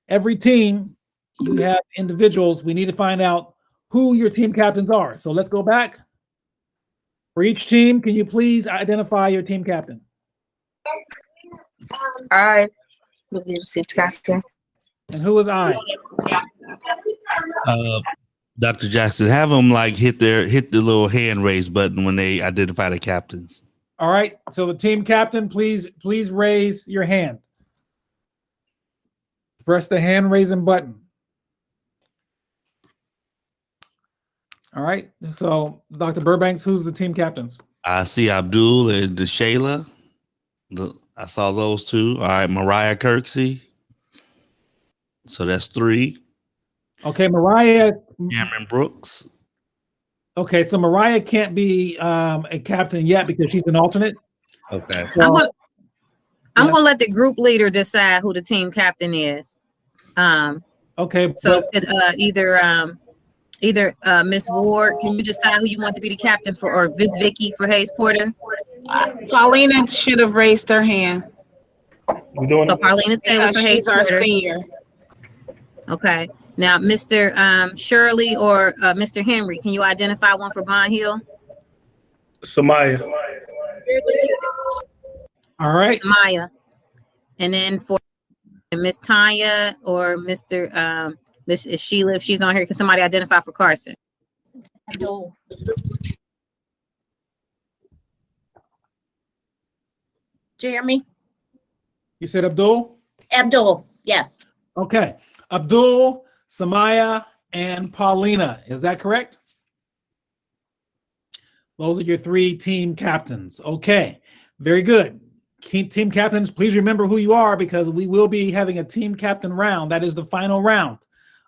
every team, you have individuals. We need to find out who your team captains are. So let's go back. For each team, can you please identify your team captain? I team captain. And who is I? Dr. Jackson, have them like hit the little hand raise button when they identify the captains. All right. So the team captain, please raise your hand. Press the hand raising button. All right. So Dr. Burbanks, who's the team captains? I see Abdul and Deshayla. I saw those two. All right, Mariah Kirksey. So that's 3. Okay, Mariah. Cameron Brooks. Okay, so Mariah can't be a captain yet because she's an alternate. Okay. So, I'm gonna let the group leader decide who the team captain is. Okay. So either Miss Ward, can you decide who you want to be the captain for, or Miss Vicky for Hayes Porter? Paulina should have raised her hand. We're doing So Paulina Taylor for Hayes She's our Porter. senior. Okay. Now, Mr. Shirley or Mr. Henry, can you identify one for Bond Hill? Samaya. All right. Maya. And then for Miss Tanya or Mr. Miss Sheila, if she's on here, can somebody identify for Carson? Abdul. Jeremy? You said Abdul? Abdul, yes. Okay. Abdul, Samaya, and Paulina. Is that correct? Those are your 3 team captains. Okay. Very good. Team captains, please remember who you are because we will be having a team captain round. That is the final round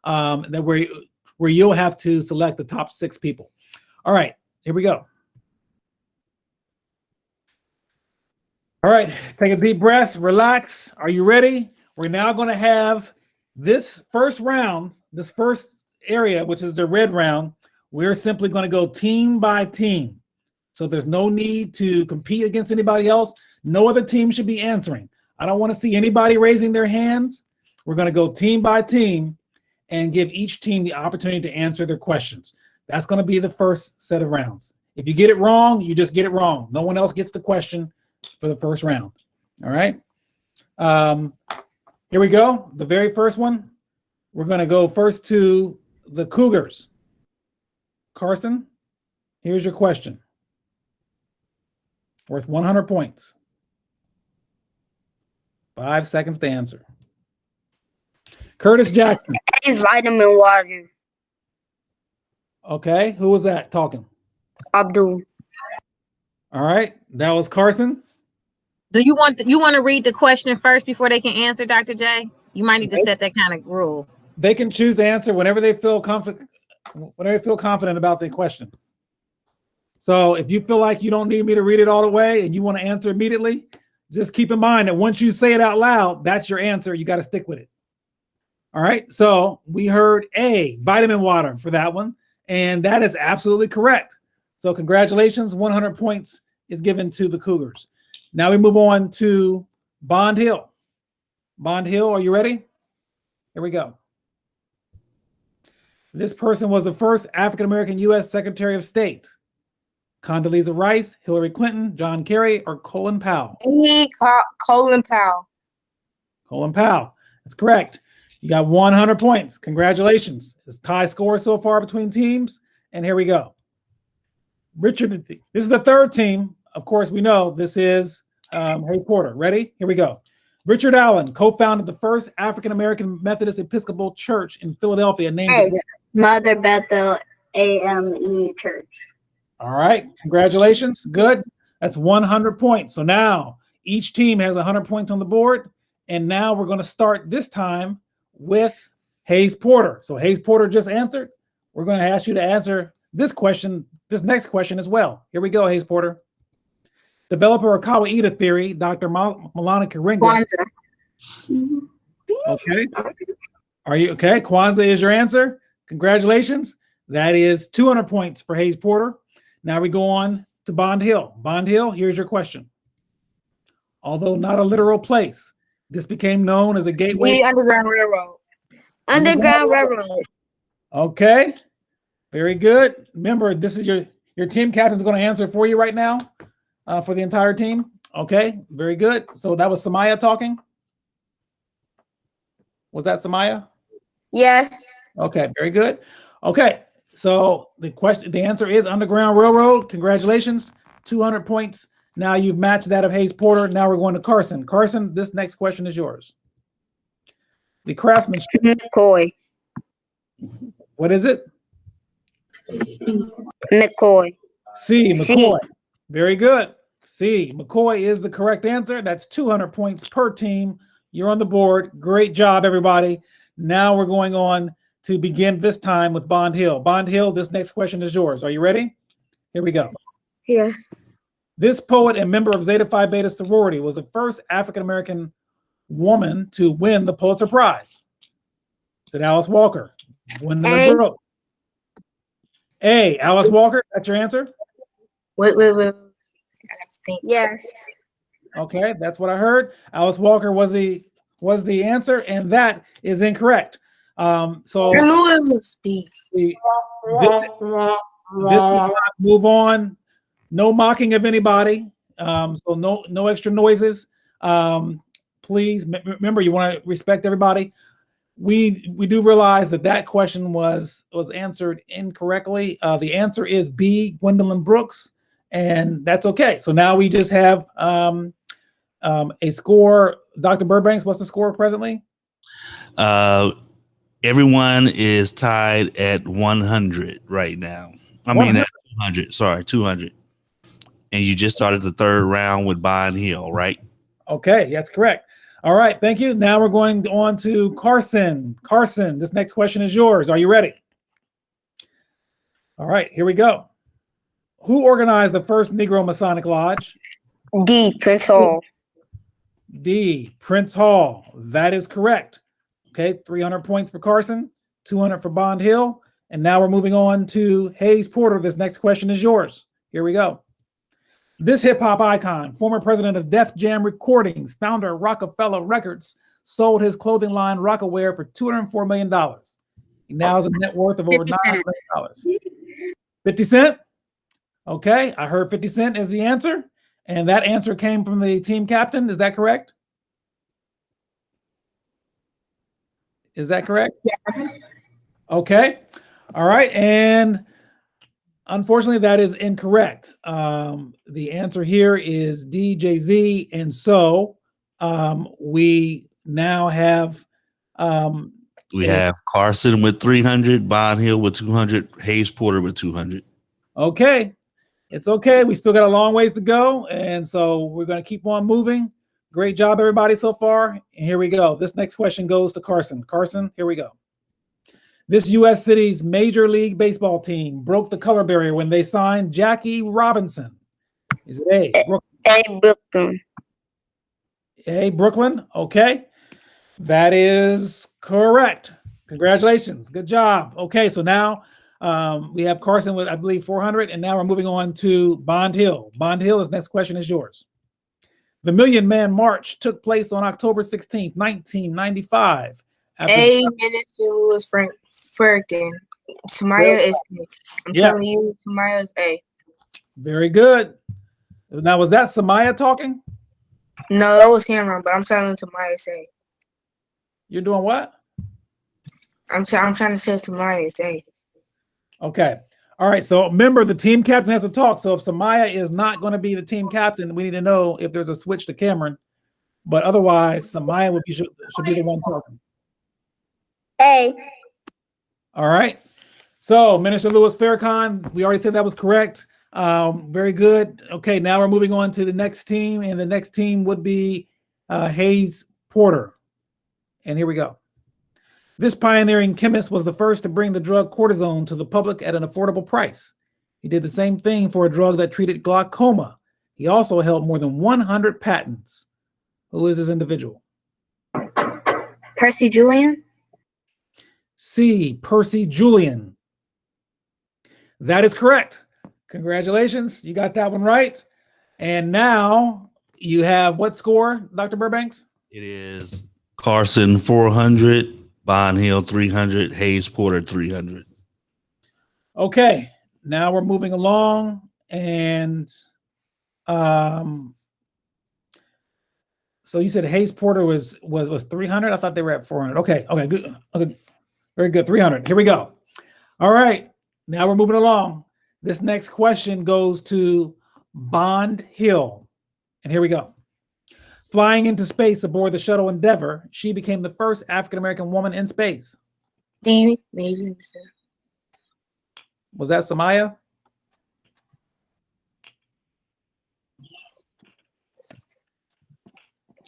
where you'll have to select the top 6 people. All right. Here we go. All right. Take a deep breath. Relax. Are you ready? We're now going to have this first round, this first area, which is the red round. We're simply going to go team by team. So there's no need to compete against anybody else. No other team should be answering. I don't want to see anybody raising their hands. We're going to go team by team and give each team the opportunity to answer their questions. That's going to be the first set of rounds. If you get it wrong, you just get it wrong. No one else gets the question for the first round. All right. Here we go. The very first one. We're going to go first to the Cougars. Carson, here's your question. Worth 100 points. 5 seconds to answer. Curtis Jackson. A vitamin water. Okay, who was that talking? Abdul. All right, that was Carson. Do you want to read the question first before they can answer, Dr. J? You might need to set that kind of rule. They can choose to answer whenever they feel confident about the question. So if you feel like you don't need me to read it all the way and you want to answer immediately, just keep in mind that once you say it out loud, that's your answer. You got to stick with it. All right. So we heard A, vitamin water for that one. And that is absolutely correct. So congratulations. 100 points is given to the Cougars. Now we move on to Bond Hill. Bond Hill, are you ready? Here we go. This person was the first African-American U.S. Secretary of State. Condoleezza Rice, Hillary Clinton, John Kerry, or Colin Powell? Colin Powell. Colin Powell. That's correct. You got 100 points. Congratulations. It's tie score so far between teams. And here we go. Richard, this is the third team. Of course, we know this is Hayes Porter. Ready? Here we go. Richard Allen co-founded the first African-American Methodist Episcopal Church in Philadelphia named Mother Bethel AME Church. All right. Congratulations. Good. That's 100 points. So now each team has 100 points on the board. And now we're going to start this time with Hayes Porter. So Hayes Porter just answered. We're going to ask you to answer this question, this next question as well. Here we go, Hayes Porter. Developer of Kawaida theory, Dr. Malana Karinga. Kwanzaa. Okay. Are you okay? Kwanzaa is your answer. Congratulations. That is 200 points for Hayes Porter. Now we go on to Bond Hill. Bond Hill, here's your question. Although not a literal place, this became known as a gateway. The Underground Railroad. Underground Railroad. Okay, very good. Remember, this is your team captain's going to answer for you right now for the entire team. Okay, very good. So that was Samaya talking. Was that Samaya? Yes. Okay, very good. Okay, so the answer is Underground Railroad. Congratulations, 200 points. Now you've matched that of Hayes Porter. Now we're going to Carson. Carson, this next question is yours. The craftsmanship. McCoy. What is it? McCoy. C, C. McCoy. Very good. C, McCoy is the correct answer. That's 200 points per team. You're on the board. Great job, everybody. Now we're going on to begin this time with Bond Hill. Bond Hill, this next question is yours. Are you ready? Here we go. Yes. This poet and member of Zeta Phi Beta sorority was the first African-American woman to win the Pulitzer Prize. Is it Alice Walker? Gwendolyn A. Brooks. A, Alice Walker, that's your answer? Wait. I gotta think. Yes. Okay, that's what I heard. Alice Walker was the answer, and that is incorrect. So I knew it was B. this will not move on. No mocking of anybody. So no extra noises. Please remember, you want to respect everybody. We do realize that question was answered incorrectly. The answer is B, Gwendolyn Brooks, and that's okay. So now we just have a score. Dr. Burbanks, what's the score presently? Everyone is tied at 100 right now. I mean, at 200. Sorry, 200. And you just started the third round with Bond Hill, right? Okay, that's correct. All right, thank you. Now we're going on to Carson. Carson, this next question is yours. Are you ready? All right, here we go. Who organized the first Negro Masonic Lodge? D. Prince Hall. D. Prince Hall. That is correct. Okay, 300 points for Carson, 200 for Bond Hill. And now we're moving on to Hayes Porter. This next question is yours. Here we go. This hip hop icon, former president of Def Jam Recordings, founder of Rockefeller Records, sold his clothing line Rockaware for $204 million. He now has a net worth of over $9 million. 50 Cent? Okay, I heard 50 Cent is the answer. And that answer came from the team captain. Is that correct? Is that correct? Yes. Okay. All right. And unfortunately, that is incorrect. The answer here is DJZ. And so we now have We have Carson with 300, Bond Hill with 200, Hayes Porter with 200. Okay. It's okay. We still got a long ways to go. And so we're going to keep on moving. Great job, everybody, so far. And here we go. This next question goes to Carson. Carson, here we go. This U.S. City's Major League Baseball team broke the color barrier when they signed Jackie Robinson. Is it A? A. Brooklyn. A. Brooklyn. Okay. That is correct. Congratulations. Good job. Okay, so now we have Carson with, I believe, 400, and now we're moving on to Bond Hill. Bond Hill, this next question is yours. The Million Man March took place on October 16th, 1995. A. Minister Louis Farrakhan. Tamaya is A. I'm telling you, Tamaya is A. Very good. Now, was that Samaya talking? No, that was Cameron, but I'm telling Tamaya is A. You're doing what? I'm trying to say Tamaya is A. Okay. All right. So remember, the team captain has to talk. So if Samaya is not going to be the team captain, we need to know if there's a switch to Cameron. But otherwise, Samaya should be the one talking. A. All right. So Minister Louis Farrakhan, we already said that was correct. Very good. Okay. Now we're moving on to the next team, and the next team would be Hayes Porter. And here we go. This pioneering chemist was the first to bring the drug cortisone to the public at an affordable price. He did the same thing for a drug that treated glaucoma. He also held more than 100 patents. Who is this individual? Percy Julian. C. Percy Julian. That is correct. Congratulations. You got that one right. And now you have what score, Dr. Burbanks? It is Carson 400, Bond Hill 300, Hayes Porter 300. Okay, now we're moving along, and so you said Hayes Porter was 300. I thought they were at 400. Okay, good. Okay, very good. 300. Here we go. All right, now we're moving along. This next question goes to Bond Hill, and here we go. Flying into space aboard the shuttle Endeavour, she became the first African American woman in space. D. Mae Jemison. Was that Samaya?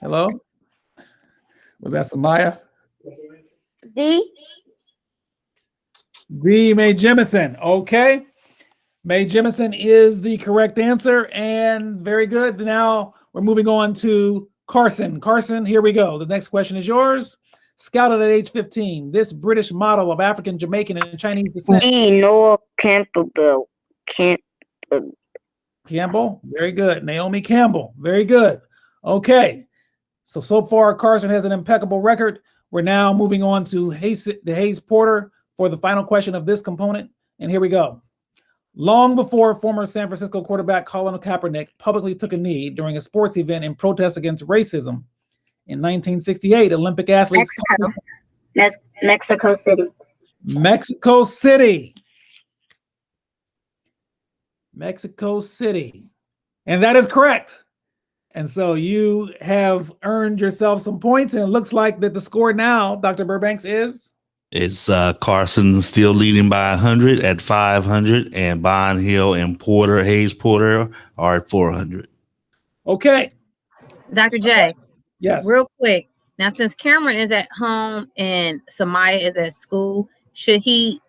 Hello? Was that Samaya? D. D. Mae Jemison. Okay. Mae Jemison is the correct answer, and very good. Now we're moving on to Carson. Carson, here we go. The next question is yours. Scouted at age 15, this British model of African, Jamaican, and Chinese descent. D. Noah Campbell. Campbell, very good. Naomi Campbell, very good. Okay, so far Carson has an impeccable record. We're now moving on to Hayes Porter for the final question of this component, and here we go. Long before former San Francisco quarterback Colin Kaepernick publicly took a knee during a sports event in protest against racism, in 1968, Olympic athletes. Mexico City. Mexico City. Mexico City. And that is correct. And so you have earned yourself some points, and it looks like that the score now, Dr. Burbanks, is? It's Carson still leading by 100 at 500, and Bond Hill and Hayes Porter are at 400. Okay. Dr. J, Yes. real quick. Now, since Cameron is at home and Samaya is at school, should he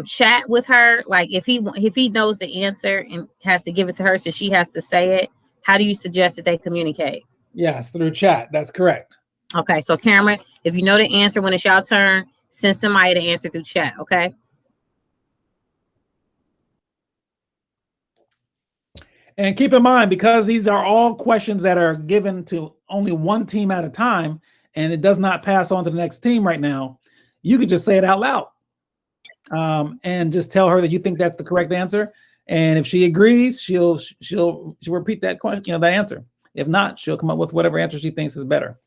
chat with her? Like if he knows the answer and has to give it to her, so she has to say it, how do you suggest that they communicate? Yes, through chat. That's correct. Okay, so Cameron, if you know the answer when it's your turn, send somebody to answer through chat, okay? And keep in mind, because these are all questions that are given to only one team at a time, and it does not pass on to the next team right now, you could just say it out loud and just tell her that you think that's the correct answer. And if she agrees, she'll repeat that question, that answer. If not, she'll come up with whatever answer she thinks is better.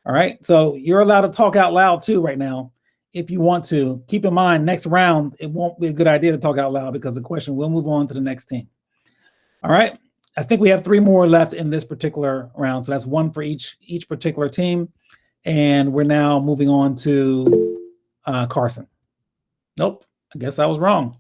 All right. So you're allowed to talk out loud too right now if you want to. Keep in mind, next round, it won't be a good idea to talk out loud because the question will move on to the next team. All right. I think we have 3 more left in this particular round. So that's 1 for each particular team. And we're now moving on to Carson. Nope. I guess I was wrong.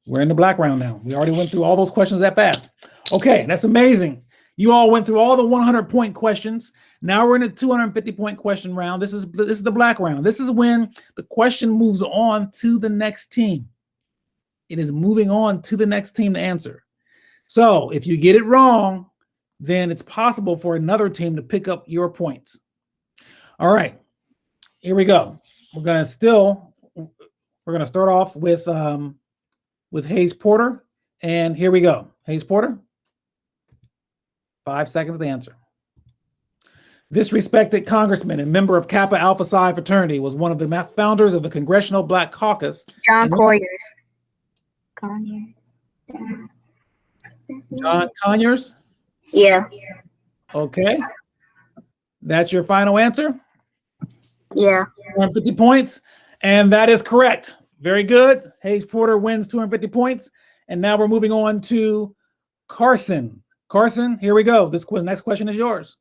We're in the black round now. We already went through all those questions that fast. Okay. That's amazing. You all went through all the 100-point questions. Now we're in a 250-point question round. This is the black round. This is when the question moves on to the next team. It is moving on to the next team to answer. So if you get it wrong, then it's possible for another team to pick up your points. All right, here we go. We're gonna start off with Hayes Porter, and here we go. Hayes Porter, 5 seconds to answer. This respected congressman and member of Kappa Alpha Psi fraternity was one of the founders of the Congressional Black Caucus. John Conyers. John Conyers? Yeah. Okay. That's your final answer? Yeah. 250 points. And that is correct. Very good. Hayes Porter wins 250 points. And now we're moving on to Carson. Carson, here we go. This next question is yours.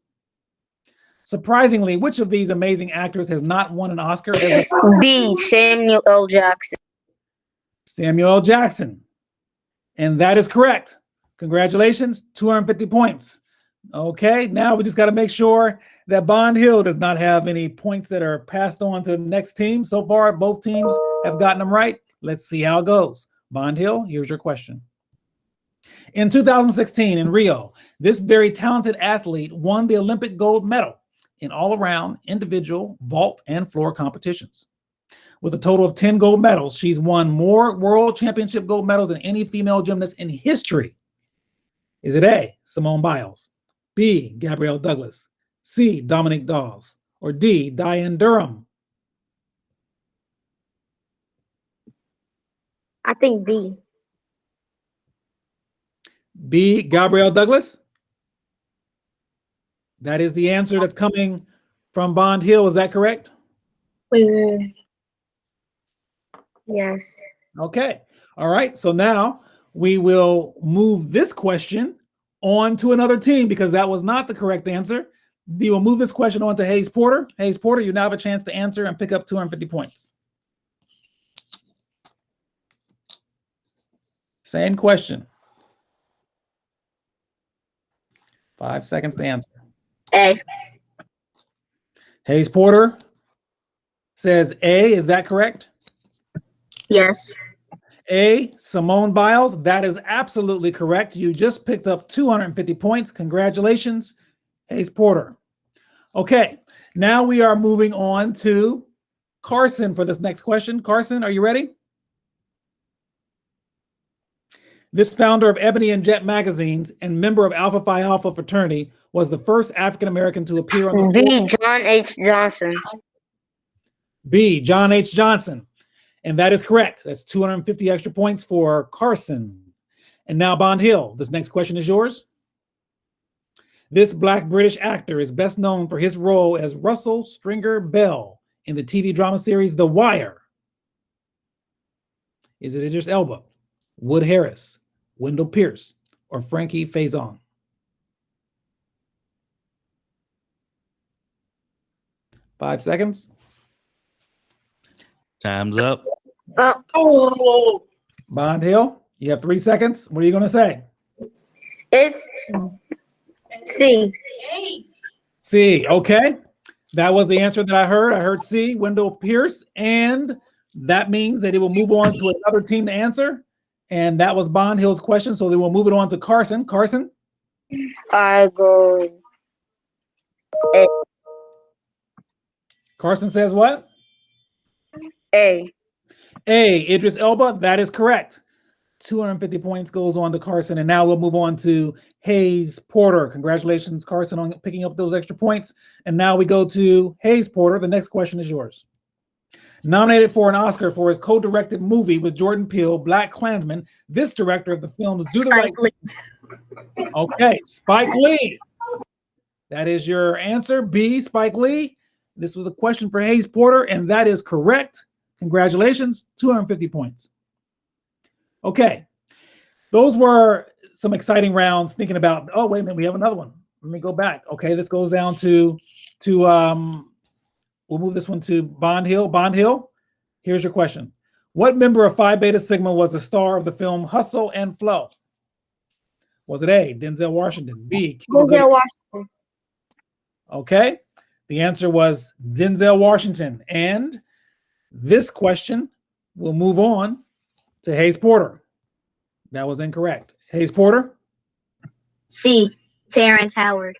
Surprisingly, which of these amazing actors has not won an Oscar? B. Samuel L. Jackson. Samuel L. Jackson. And that is correct. Congratulations, 250 points. Okay, now we just got to make sure that Bond Hill does not have any points that are passed on to the next team. So far, both teams have gotten them right. Let's see how it goes. Bond Hill, here's your question. In 2016 in Rio, this very talented athlete won the Olympic gold medal in all-around individual vault and floor competitions. With a total of 10 gold medals, she's won more world championship gold medals than any female gymnast in history. Is it A, Simone Biles, B, Gabrielle Douglas, C, Dominique Dawes, or D, Diane Durham? I think B. B, Gabrielle Douglas. That is the answer that's coming from Bond Hill. Is that correct? Wait. Yes. Okay. All right. So now we will move this question on to another team because that was not the correct answer. We will move this question on to Hayes Porter. Hayes Porter, you now have a chance to answer and pick up 250 points. Same question. 5 seconds to answer. A. Hayes Porter says A. Is that correct? Yes. A, Simone Biles. That is absolutely correct. You just picked up 250 points. Congratulations, Hayes Porter. Okay, now we are moving on to Carson for this next question. Carson, are you ready? This founder of Ebony and Jet magazines and member of Alpha Phi Alpha fraternity was the first African American to appear on the B. John H. Johnson. B, John H. Johnson. And that is correct. That's 250 extra points for Carson. And now Bond Hill, this next question is yours. This Black British actor is best known for his role as Russell Stringer Bell in the TV drama series The Wire. Is it Idris Elba, Wood Harris, Wendell Pierce, or Frankie Faison? Five seconds. Time's up. Oh, Bond Hill, you have 3 seconds. What are you going to say? it's C. C. Okay. That was the answer that I heard. I heard C, Wendell Pierce. And that means that it will move on to another team to answer. And that was Bond Hill's question. So they will move it on to Carson. Carson? I go A. Carson says what? A. A, Idris Elba. That is correct. 250 points goes on to Carson. And now we'll move on to Hayes Porter. Congratulations, Carson, on picking up those extra points. And now we go to Hayes Porter. The next question is yours. Nominated for an Oscar for his co-directed movie with Jordan Peele, Black Klansman, this director of the films Do the Right Spike Lee. Okay, Spike Lee. That is your answer, B, Spike Lee. This was a question for Hayes Porter, and that is correct. Congratulations, 250 points. Okay, those were some exciting rounds thinking about, oh, wait a minute, we have another one. Let me go back. Okay, this goes down to we'll move this one to Bond Hill. Bond Hill, here's your question. What member of Phi Beta Sigma was the star of the film Hustle and Flow? Was it A, Denzel Washington, B, Denzel Washington. Okay, the answer was Denzel Washington. And this question will move on to Hayes Porter. That was incorrect. Hayes Porter? C. Terrence Howard.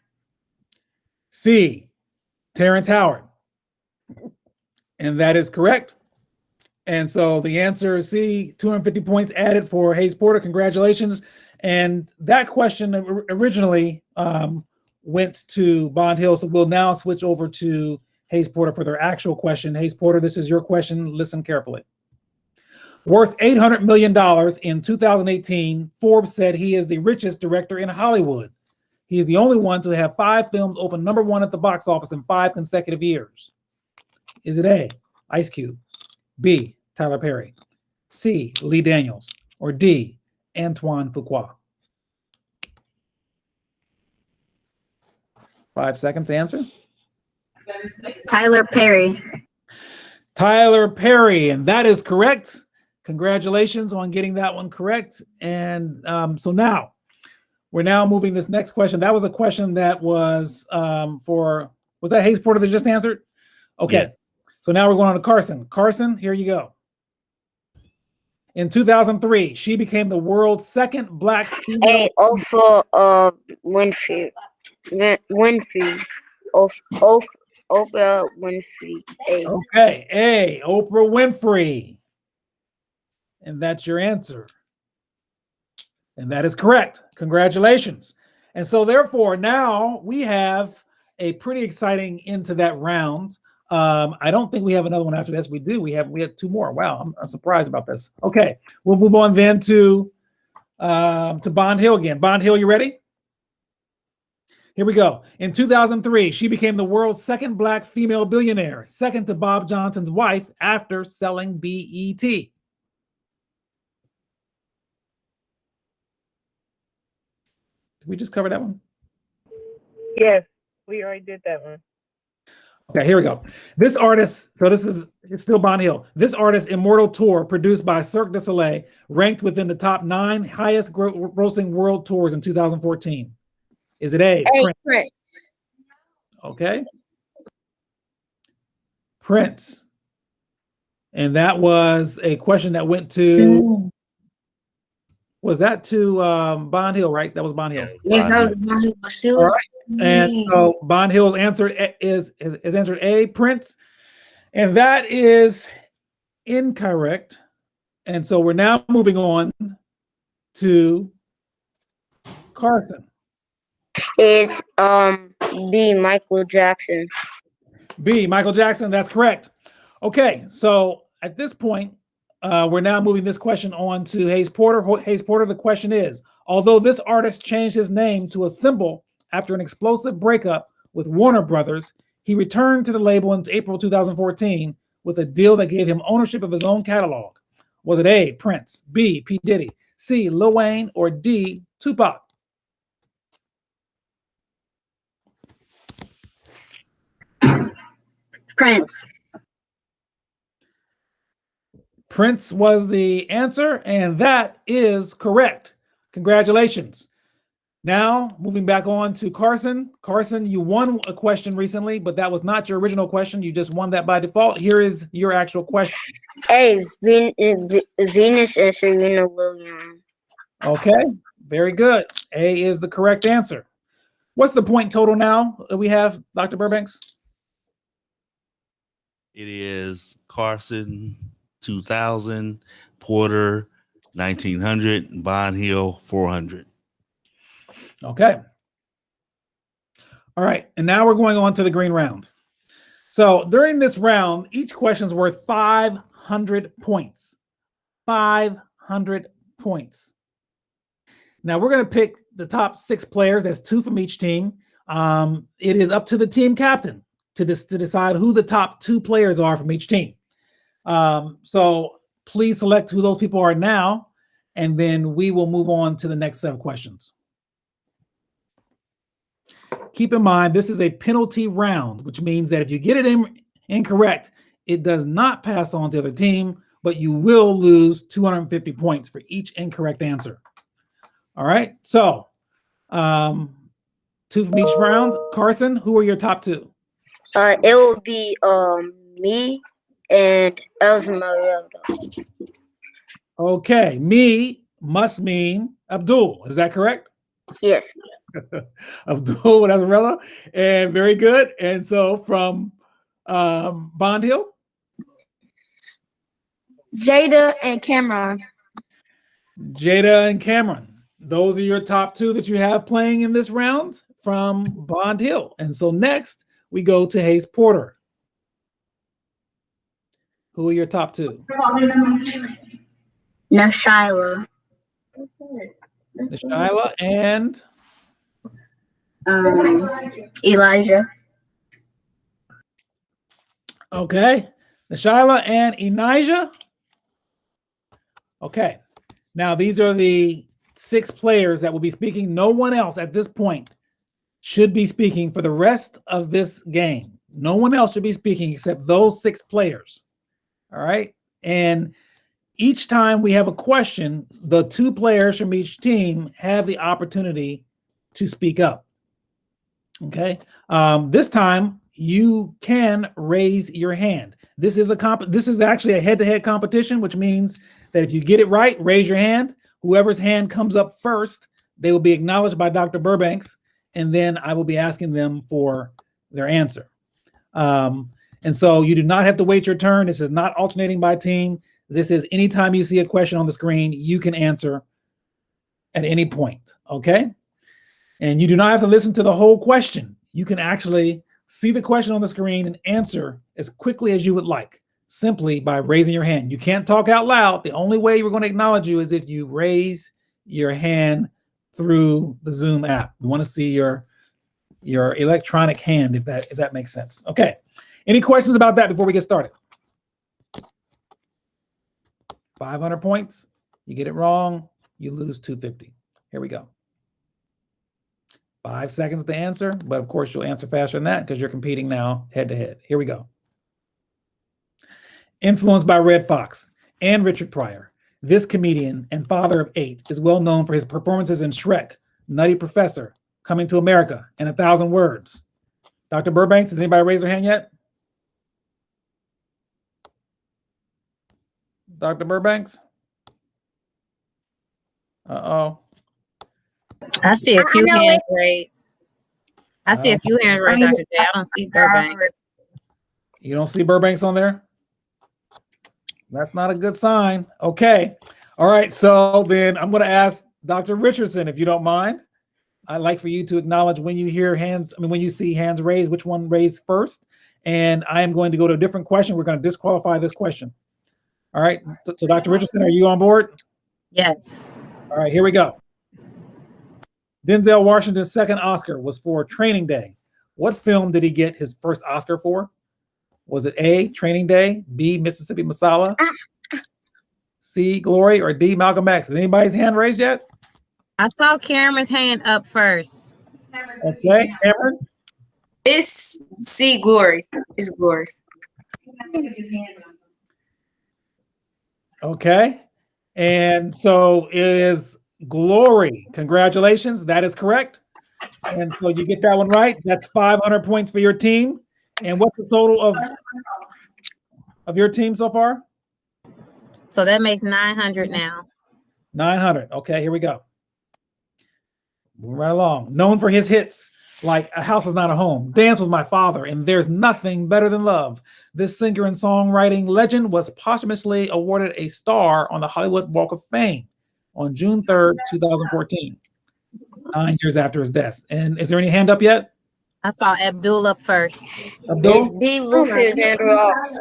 C. Terrence Howard. And that is correct. And so the answer is C, 250 points added for Hayes Porter. Congratulations. And that question originally went to Bond Hill. So we'll now switch over to Hayes Porter for their actual question. Hayes Porter, this is your question. Listen carefully. Worth $800 million in 2018, Forbes said he is the richest director in Hollywood. He is the only one to have 5 films open #1 at the box office in 5 consecutive years. Is it A, Ice Cube, B, Tyler Perry, C, Lee Daniels, or D, Antoine Fuqua? 5 seconds to answer. Tyler Perry. Tyler Perry, and that is correct. Congratulations on getting that one correct. And so now, we're now moving this next question. That was a question that was was that Hayes Porter that just answered? Okay. Yeah. So now we're going on to Carson. Carson, here you go. In 2003, she became the world's second Black female. A. Oprah Winfrey. Oprah Winfrey. A. Okay, A, Oprah Winfrey. And that's your answer. And that is correct. Congratulations. And so therefore, now we have a pretty exciting end to that round. I don't think we have another one after this. We do. We had 2 more. Wow, I'm surprised about this. Okay, we'll move on then to Bond Hill again. Bond Hill, you ready? Here we go. In 2003, she became the world's second Black female billionaire, second to Bob Johnson's wife after selling BET. Did we just cover that one? Yes, we already did that one. Okay, here we go. This artist, so it's still Bond Hill. This artist's Immortal Tour, produced by Cirque du Soleil, ranked within the top 9 highest grossing world tours in 2014. Is it A? Prince. Okay. Prince. And that was a question that went to, was that to Bond Hill, right? That was Bond Hill. Yes, that was mine, but still. All right. And so Bond Hill's answer is answered A, Prince. And that is incorrect. And so we're now moving on to Carson. It's B, Michael Jackson. B, Michael Jackson, that's correct. Okay, so at this point, we're now moving this question on to Hayes Porter. Hayes Porter, the question is, although this artist changed his name to a symbol after an explosive breakup with Warner Brothers, he returned to the label in April 2014 with a deal that gave him ownership of his own catalog. Was it A, Prince, B, P. Diddy, C, Lil Wayne, or D, Tupac? Prince. Prince was the answer, and that is correct. Congratulations. Now, moving back on to Carson. Carson, you won a question recently, but that was not your original question. You just won that by default. Here is your actual question. A, Venus and Serena Williams. Okay, very good. A is the correct answer. What's the point total now that we have, Dr. Burbanks? It is Carson 2000, Porter 1900, Bond Hill 400. Okay. All right, and now we're going on to the green round. So during this round, each question is worth 500 points. 500 points. Now we're going to pick the top 6 players. That's 2 from each team. It is up to the team captain to decide who the top 2 players are from each team. So please select who those people are now, and then we will move on to the next set of questions. Keep in mind, this is a penalty round, which means that if you get it incorrect, it does not pass on to the other team, but you will lose 250 points for each incorrect answer. All right, so 2 from each round. Carson, who are your top 2? It will be me and Esmeralda. Okay, me must mean Abdul. Is that correct? Yes. Abdul with Esmeralda. And very good. And so from Bond Hill? Jada and Cameron. Jada and Cameron. Those are your top 2 that you have playing in this round from Bond Hill. And so next we go to Hayes Porter. Who are your top 2? Nashyla. Nashyla and Elijah. okay. Nashyla and Enijah. Okay. Now these are the 6 players that will be speaking. No one else at this point should be speaking for the rest of this game. No one else should be speaking except those 6 players. All right. And each time we have a question, the 2 players from each team have the opportunity to speak up. Okay. This time you can raise your hand. This is actually a head-to-head competition, which means that if you get it right, raise your hand. Whoever's hand comes up first, they will be acknowledged by Dr. Burbanks, and then I will be asking them for their answer. And so you do not have to wait your turn. This is not alternating by team. This is anytime you see a question on the screen, you can answer at any point, okay? And you do not have to listen to the whole question. You can actually see the question on the screen and answer as quickly as you would like, simply by raising your hand. You can't talk out loud. The only way we're going to acknowledge you is if you raise your hand through the Zoom app. We want to see your electronic hand, if that makes sense. Okay. Any questions about that before we get started? 500 points. You get it wrong, you lose 250. Here we go. 5 seconds to answer, but of course you'll answer faster than that because you're competing now head to head. Here we go. Influenced by Red Fox and Richard Pryor, this comedian and father of 8 is well known for his performances in Shrek, Nutty Professor, Coming to America, and 1,000 Words. Dr. Burbanks, has anybody raised their hand yet? Dr. Burbanks? Uh-oh. I see a few hands raised. I see a few hands raised, Dr. J. I don't see Burbanks. You don't see Burbanks on there? That's not a good sign. Okay. All right. So then I'm going to ask Dr. Richardson, if you don't mind. I'd like for you to acknowledge when you hear hands, when you see hands raised, which one raised first. And I am going to go to a different question. We're going to disqualify this question. All right. So Dr. Richardson, are you on board? Yes. All right, here we go. Denzel Washington's second Oscar was for Training Day. What film did he get his first Oscar for? Was it A, Training Day, B, Mississippi Masala, C, Glory, or D, Malcolm X? Is anybody's hand raised yet? I saw Cameron's hand up first. Okay, Cameron? It's C, Glory. It's Glory. Okay, and so it is Glory. Congratulations, that is correct. And so you get that one right. That's 500 points for your team. And what's the total of your team so far? So that makes 900 now. 900. Okay, here we go. Moving right along. Known for his hits like A House Is Not a Home, Dance With My Father, and There's Nothing Better Than Love, this singer and songwriting legend was posthumously awarded a star on the Hollywood Walk of Fame on June 3rd, 2014, 9 years after his death. And is there any hand up yet? I saw Abdul up first. Abdul? It's B, Lucy Vandross.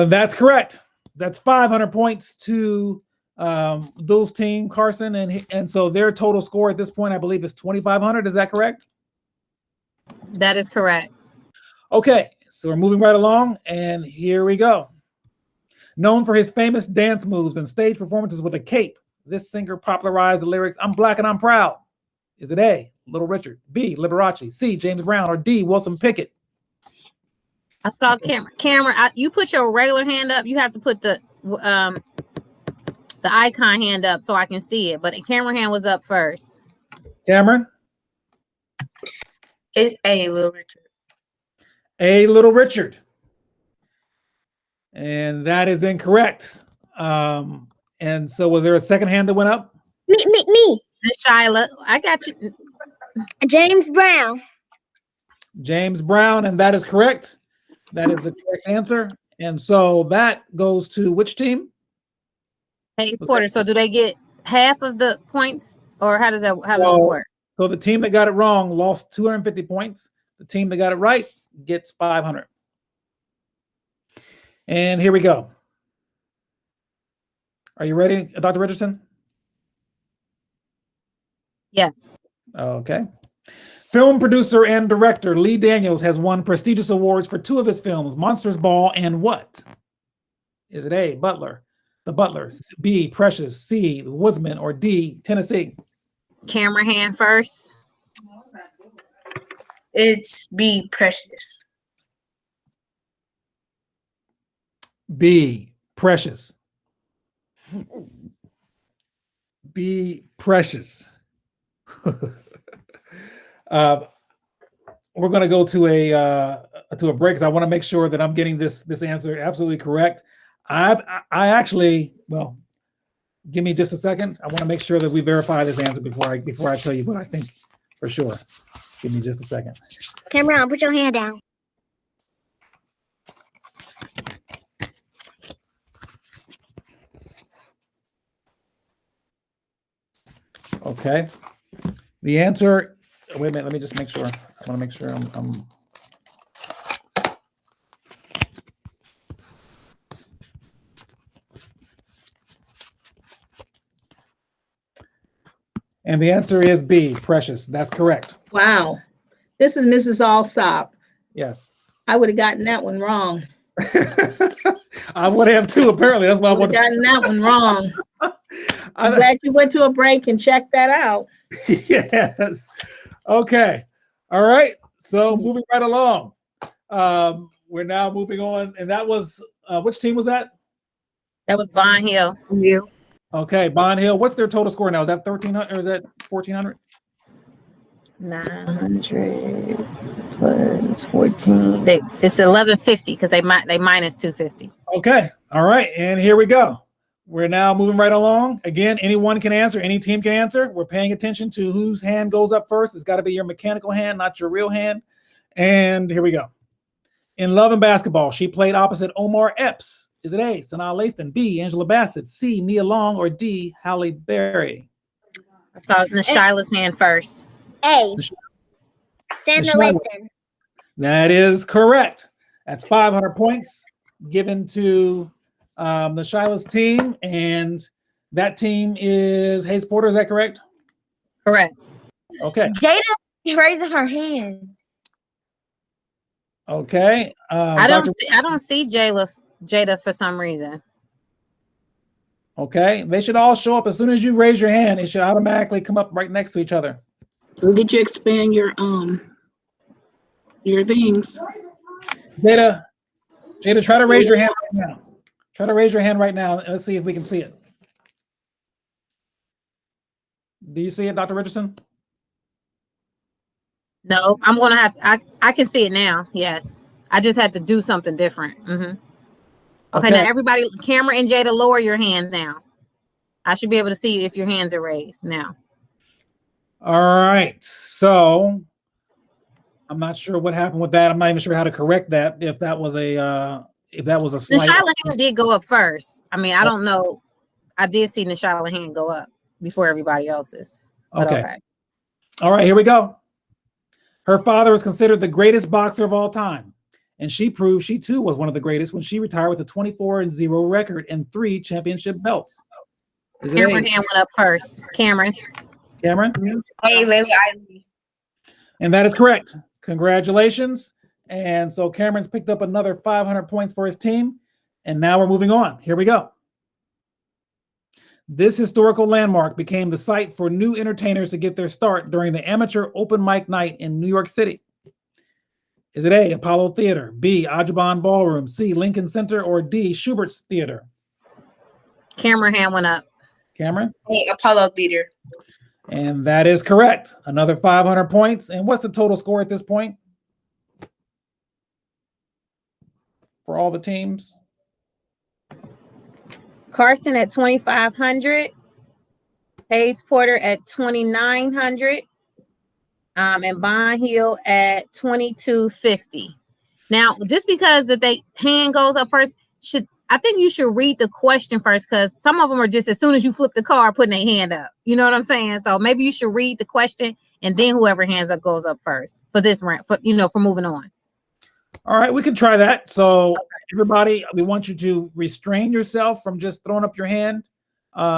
That's correct. That's 500 points to Abdul's team, Carson, and so their total score at this point, I believe, is 2,500. Is that correct? That is correct. Okay, so we're moving right along, and here we go. Known for his famous dance moves and stage performances with a cape, this singer popularized the lyrics, "I'm black and I'm proud." Is it A, Little Richard, B, Liberace, C, James Brown, or D, Wilson Pickett? I saw Cameron. You put your regular hand up. You have to put the icon hand up so I can see it. But the camera hand was up first. Cameron? It's A, Little Richard. A, Little Richard. And that is incorrect. And so was there a second hand that went up? Me. Shyla, I got you. James Brown. James Brown, and that is correct. That is the correct answer. And so that goes to which team? Hayes Porter. So do they get half of the points, or how does that work? So the team that got it wrong lost 250 points. The team that got it right gets 500. And here we go. Are you ready, Dr. Richardson? Yes. Okay. Film producer and director Lee Daniels has won prestigious awards for 2 of his films, Monsters Ball and what? Is it A, Butler, The Butler, B, Precious, C, The Woodsman, or D, Tennessee? Camera hand first. It's B, Precious. B, Precious. B, Precious. We're going to go to a break because I want to make sure that I'm getting this answer absolutely correct. I actually, well, give me just a second. I want to make sure that we verify this answer before I tell you what I think for sure. Give me just a second. Cameron, put your hand down. Okay. The answer, wait a minute, let me just make sure. I want to make sure I'm And the answer is B, Precious. That's correct. Wow. This is Mrs. Allsop. Yes. I would have gotten that one wrong. I would have too, apparently. That's why I I would have wanted gotten that one wrong. I'm I, glad you went to a break and checked that out. yes. Okay. All right. So moving right along. We're now moving on. And that was which team was that? That was Bond Hill. You. Okay, Bond Hill. What's their total score now? Is that 1,300 or is that 1,400? 900 plus 14. It's 1150 because they minus 250. Okay. All right. And here we go. We're now moving right along. Again, anyone can answer. Any team can answer. We're paying attention to whose hand goes up first. It's got to be your mechanical hand, not your real hand. And here we go. In Love and Basketball, she played opposite Omar Epps. Is it A, Sanaa Lathan, B, Angela Bassett, C, Nia Long, or D, Halle Berry? I saw Nashila's hand first. A. Sandra Michelle. Lathan. That is correct. That's 500 points given to the Shiloh's team. And that team is Hayes Porter. Is that correct? Correct. Okay. Jada is raising her hand. Okay. I Dr. don't see Jada for some reason. Okay. They should all show up as soon as you raise your hand. It should automatically come up right next to each other. Did you expand your things? Jada, try to raise your hand right now. Try to raise your hand right now. Let's see if we can see it. Do you see it, Dr. Richardson? No, I'm gonna have. I can see it now. Yes, I just had to do something different. Okay, now everybody, Cameron and Jada, lower your hands now. I should be able to see you if your hands are raised now. All right. So I'm not sure what happened with that. I'm not even sure how to correct that. If that was a slight. Nashila's hand did go up first. I mean, I don't know. I did see Nashila's hand go up before everybody else's. Okay. All right. Here we go. Her father was considered the greatest boxer of all time, and she proved she too was one of the greatest when she retired with a 24-0 record and 3 championship belts. Cameron hand went up first. Cameron. Hey, Layla Ivy. And that is correct. Congratulations. And so Cameron's picked up another 500 points for his team. And now we're moving on. Here we go. This historical landmark became the site for new entertainers to get their start during the amateur open mic night in New York City. Is it A, Apollo Theater, B, Audubon Ballroom, C, Lincoln Center, or D, Schubert's Theater? Cameron hand went up. Cameron? Hey, Apollo Theater. And that is correct. Another 500 points. And what's the total score at this point for all the teams? Carson at 2,500. Hayes Porter at 2,900. And Bond Hill at 2,250. Now, just because that they hand goes up first, I think you should read the question first, because some of them are just as soon as you flip the card, putting their hand up. You know what I'm saying? So maybe you should read the question and then whoever hands up goes up first for this round, for moving on. All right, we can try that. So everybody, we want you to restrain yourself from just throwing up your hand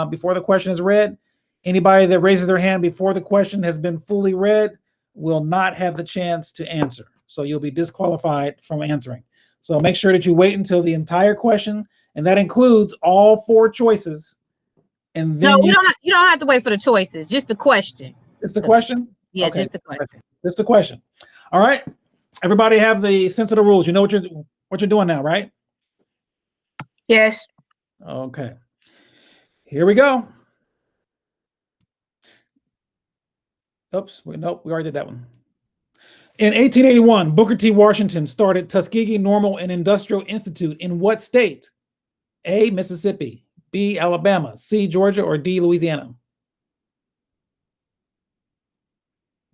before the question is read. Anybody that raises their hand before the question has been fully read will not have the chance to answer. So you'll be disqualified from answering. So make sure that you wait until the entire question, and that includes all 4 choices. And then you don't have to wait for the choices, just the question. It's the question? Yeah, Okay. just the question. Just the question. All right. Everybody have the sense of the rules. You know what you're doing now, right? Yes. Okay. Here we go. Oops. Nope. We already did that one. In 1881, Booker T. Washington started Tuskegee Normal and Industrial Institute in what state? A, Mississippi, B, Alabama, C, Georgia, or D, Louisiana?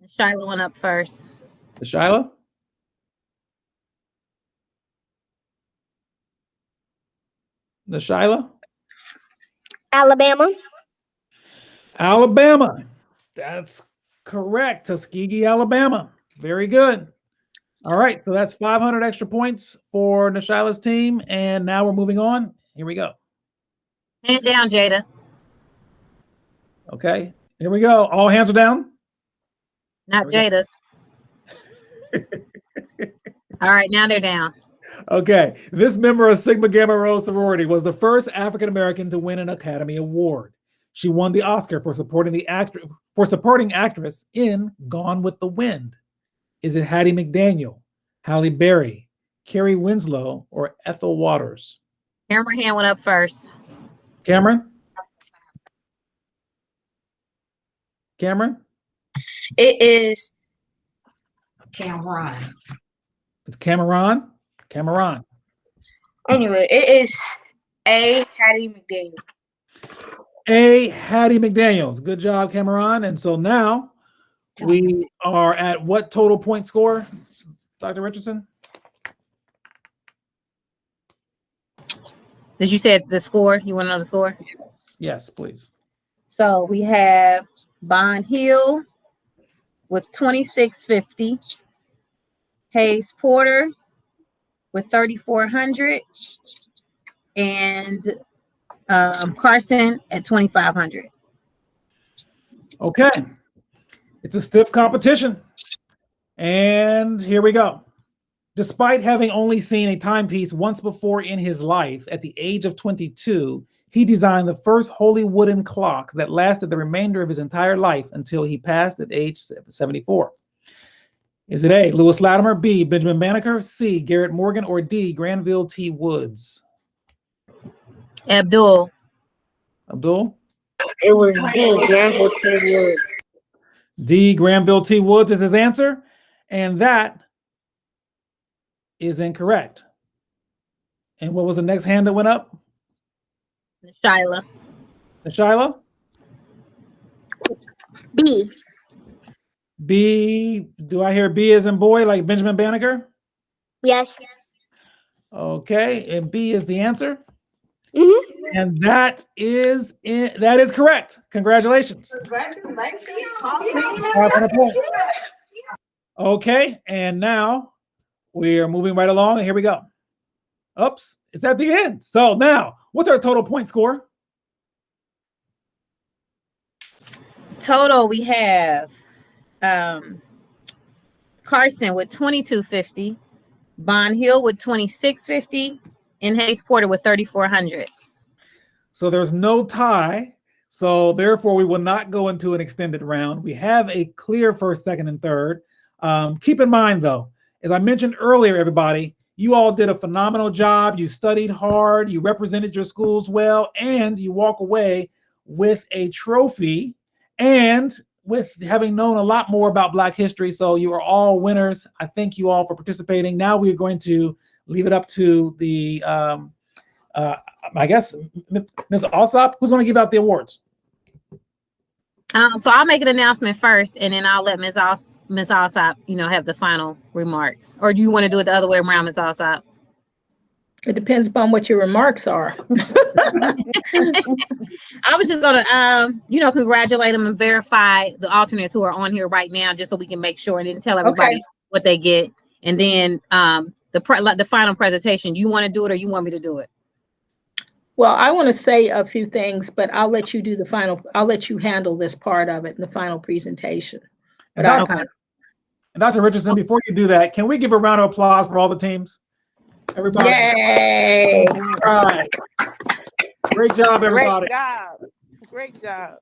Shiloh went up first. The Shiloh? The Shiloh? Alabama. Alabama. That's correct. Tuskegee, Alabama. Very good. All right. So that's 500 extra points for Nashila's team. And now we're moving on. Here we go. Hand down, Jada. Okay. Here we go. All hands are down. Not There we go. Jada's. All right, now they're down. Okay. This member of Sigma Gamma Rho sorority was the first African American to win an Academy Award. She won the Oscar for supporting actress in Gone with the Wind. Is it Hattie McDaniel, Halle Berry, Carrie Winslow, or Ethel Waters? Camera hand went up first. Cameron? Cameron? It is Cameron. It's Cameron. Cameron. anyway. It is A. Hattie McDaniel. A. Hattie McDaniels. Good job, Cameron. And so now we are at what total point score, Dr. Richardson? Did you say the score? You want to know the score? Yes, please. So we have Bond Hill with 2650, Hayes Porter with 3400, and Carson at 2500. Okay. It's a stiff competition. And here we go. Despite having only seen a timepiece once before in his life, at the age of 22, he designed the first wholly wooden clock that lasted the remainder of his entire life until he passed at age 74. Is it A, Lewis Latimer, B, Benjamin Banneker, C, Garrett Morgan, or D, Granville T. Woods? Abdul. Abdul? It was D. Granville T. Woods. D, Granville T. Woods is his answer. And that is incorrect. And what was the next hand that went up? Shyla. Shyla? B. B, do I hear B as in boy, like Benjamin Banneker? Yes. Okay, and B is the answer. Mm-hmm. And that is correct. Congratulations. Okay, and now we are moving right along, and here we go. Oops, it's at the end. So now, what's our total point score? Total, we have Carson with 2250, Bond Hill with 2650, and Hayes Porter with 3400. So there's no tie. So therefore, we will not go into an extended round. We have a clear first, second, and third. Keep in mind, though, as I mentioned earlier, everybody, you all did a phenomenal job. You studied hard. You represented your schools well, and you walk away with a trophy and with having known a lot more about Black history. So you are all winners. I thank you all for participating. Now we're going to leave it up to the, I guess, Ms. Alsop, who's going to give out the awards? So I'll make an announcement first, and then I'll let Ms. Alsop, have the final remarks. Or do you want to do it the other way around, Ms. Alsop? It depends upon what your remarks are. I was just going to, congratulate them and verify the alternates who are on here right now, just so we can make sure and then tell everybody what they get. And then the final presentation. Do you want to do it or you want me to do it? Well, I want to say a few things, but I'll let you do the final. I'll let you handle this part of it in the final presentation. But And Dr. Richardson, before you do that, can we give a round of applause for all the teams? Everybody. Yay! All right. Great job, everybody. Great job.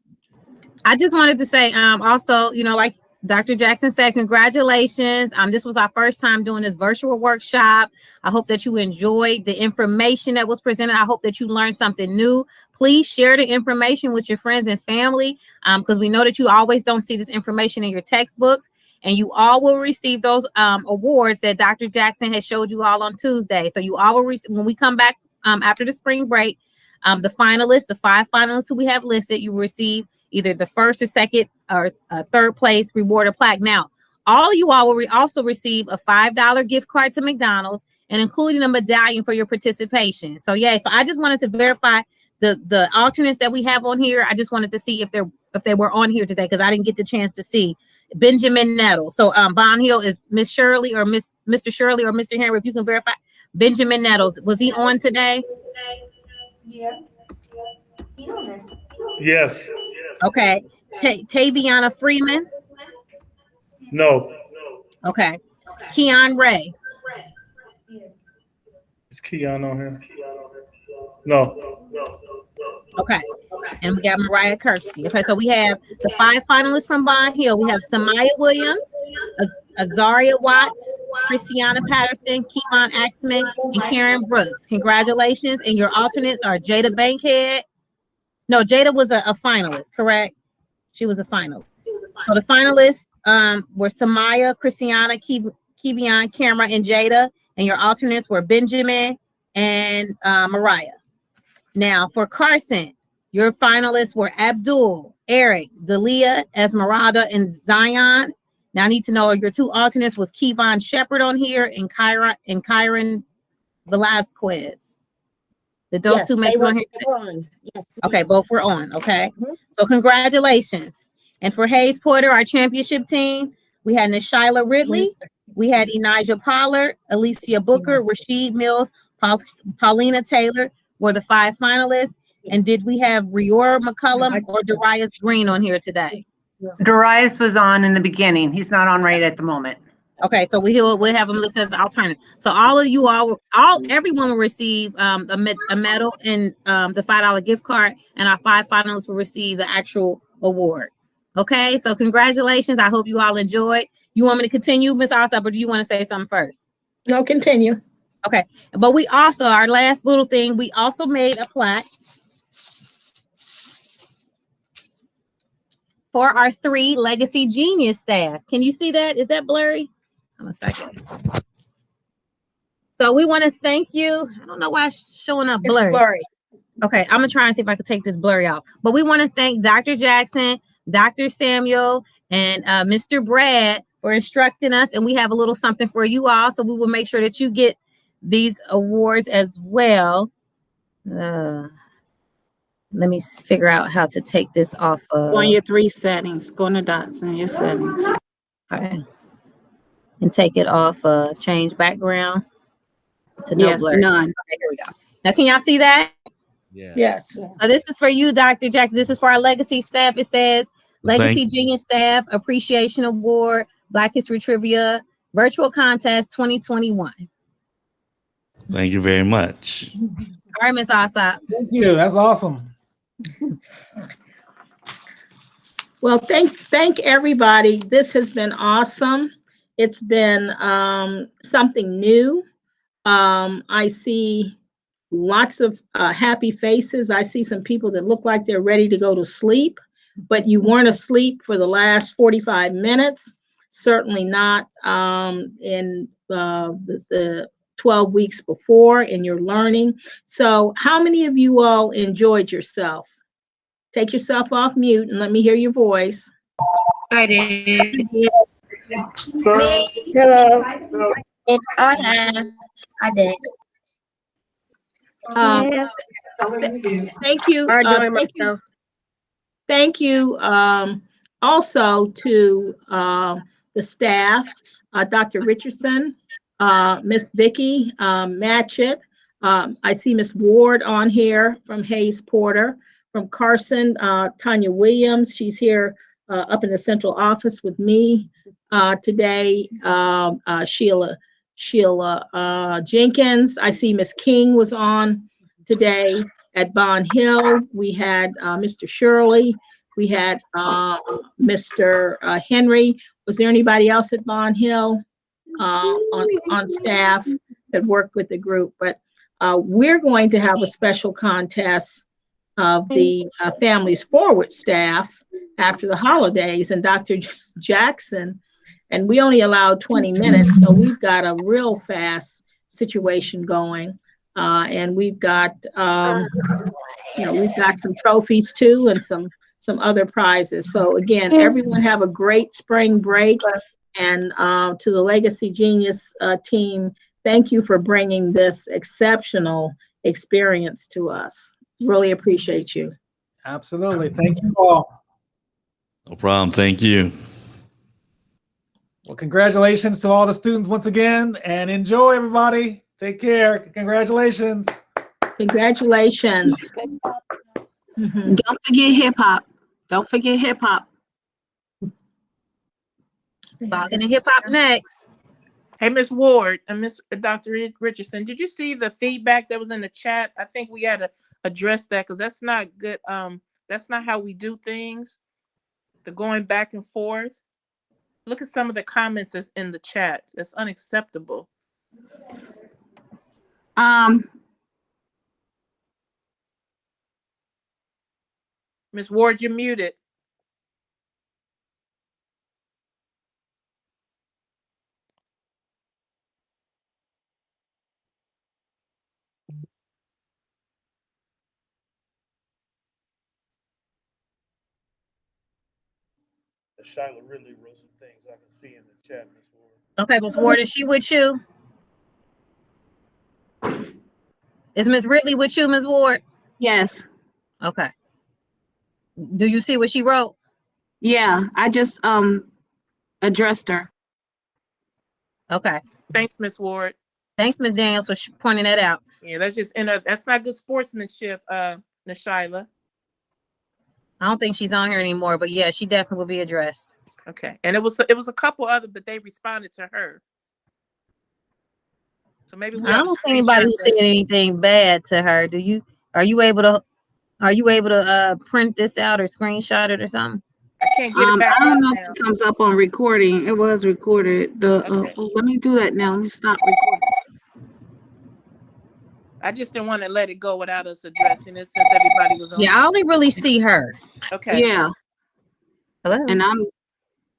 I just wanted to say, also, like Dr. Jackson said, congratulations. This was our first time doing this virtual workshop. I hope that you enjoyed the information that was presented. I hope that you learned something new. Please share the information with your friends and family, because we know that you always don't see this information in your textbooks, and you all will receive those awards that Dr. Jackson has showed you all on Tuesday. So you all will when we come back after the spring break, the finalists, the 5 finalists who we have listed, you will receive either the first or second or third place reward or plaque. Now, all of you all will also receive a $5 gift card to McDonald's and including a medallion for your participation. So so I just wanted to verify the alternates that we have on here. I just wanted to see if they were on here today, because I didn't get the chance to see. Benjamin Nettle. So Bond Hill is Miss Shirley or Mr. Shirley or Mr. Henry, if you can verify. Benjamin Nettles, was he on today? Yes. Okay. Taviana Freeman. No. Okay. Keon Ray. Is Keon on here? No. Okay. And we got Mariah Kursky. Okay, so we have the 5 finalists from Bond Hill. We have Samaya Williams, Azaria Watts, Christiana Patterson, Keelan Axman, and Karen Brooks. Congratulations. And your alternates are Jada Bankhead. No, Jada was a finalist, correct? She was a finalist. So the finalists were Samaya, Christiana, Kevion, Cameron, and Jada. And your alternates were Benjamin and Mariah. Now for Carson, your finalists were Abdul, Eric, Dalia, Esmeralda, and Zion. Now I need to know your 2 alternates was Kevon Shepherd on here and Kyron Velasquez. Did those Yes, 2 make they it on were here? on. Yes. Okay, both were on. Okay. Mhm. So congratulations. And for Hayes Porter, our championship team, we had Nishyla Ridley, we had Enijah Pollard, Alicia Booker, Rasheed Mills, Paulina Taylor were the 5 finalists. And did we have Rior McCullum or Darius Green on here today? Darius was on in the beginning. He's not on right at the moment. Okay, so we'll have them listed as an alternative. So all of you everyone will receive a medal and the $5 gift card, and our 5 finalists will receive the actual award. Okay, so congratulations. I hope you all enjoyed. You want me to continue, Ms. Alsop, or do you want to say something first? No, continue. Okay, but we also, our last little thing, we also made a plaque for our 3 Legacy Genius staff. Can you see that? Is that blurry? Hold on a second. So we want to thank you. I don't know why it's showing up It's blurry. blurry. Okay, I'm gonna try and see if I can take this blurry out. But we want to thank Dr. Jackson, Dr. Samuel, and Mr. Brad for instructing us. And we have a little something for you all. So we will make sure that you get these awards as well. Let me figure out how to take this off of. Go on your 3 settings. Go on the dots in your settings. Okay. And take it off change background to no Yes, blur. none. Okay, here we go. Now can y'all see that? Yes. This is for you, Dr. Jackson. This is for our legacy staff. It says Legacy Genius Staff Appreciation Award, Black History Trivia Virtual Contest 2021. Thank you very much. All right, Ms. Alsop. Thank you. That's awesome. Well, thank everybody. This has been awesome. It's been something new. I see lots of happy faces. I see some people that look like they're ready to go to sleep, but you weren't asleep for the last 45 minutes. Certainly not in the 12 weeks before in your learning. So how many of you all enjoyed yourself? Take yourself off mute and let me hear your voice. I did. Hello. I did. Thank you. I enjoyed Thank you. myself. Thank you also to the staff, Dr. Richardson, Miss Vicki Matchett. I see Miss Ward on here from Hayes Porter. From Carson, Tanya Williams. She's here up in the central office with me today. Sheila Jenkins. I see Miss King was on today. At Bond Hill, we had Mr. Shirley. We had Mr. Henry. Was there anybody else at Bond Hill on staff that worked with the group? But we're going to have a special contest of the Families Forward staff after the holidays, and Dr. Jackson, and we only allowed 20 minutes, so we've got a real fast situation going. And we've got, we've got some trophies too, and some other prizes. So again, everyone have a great spring break, and to the Legacy Genius team, thank you for bringing this exceptional experience to us. Really appreciate you. Absolutely. Thank you all. No problem. Thank you. Well, congratulations to all the students once again, and enjoy, everybody. Take care. Congratulations. Congratulations. Mhm. Don't forget hip hop. Don't forget hip hop. Talking to hip hop next. Hey, Miss Ward and Miss Dr. Richardson, did you see the feedback that was in the chat? I think we got to address that because that's not good. That's not how we do things. The going back and forth. Look at some of the comments that's in the chat. That's unacceptable. Miss Ward, you're muted. Shyla really wrote some things I can see in the chat, Miss Ward. Okay, Miss Ward, is she with you? Is Miss Ridley with you, Miss Ward? Yes. Okay. Do you see what she wrote? Yeah, I just addressed her. Okay. Thanks, Miss Ward. Thanks, Miss Daniels, for pointing that out. Yeah, that's just that's not good sportsmanship, Nashyla. I don't think she's on here anymore, but yeah, she definitely will be addressed. Okay, and it was a couple other, but they responded to her. So maybe we I don't see anybody who said anything bad to her. Are you able to print this out or screenshot it or something? I can't get it back. I don't know if it comes up on recording. It was recorded. Okay. Let me do that now. Let me stop recording. I just didn't want to let it go without us addressing it since everybody was on. Yeah, I only really see her. Okay. Yeah. Hello. And I'm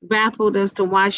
baffled as to why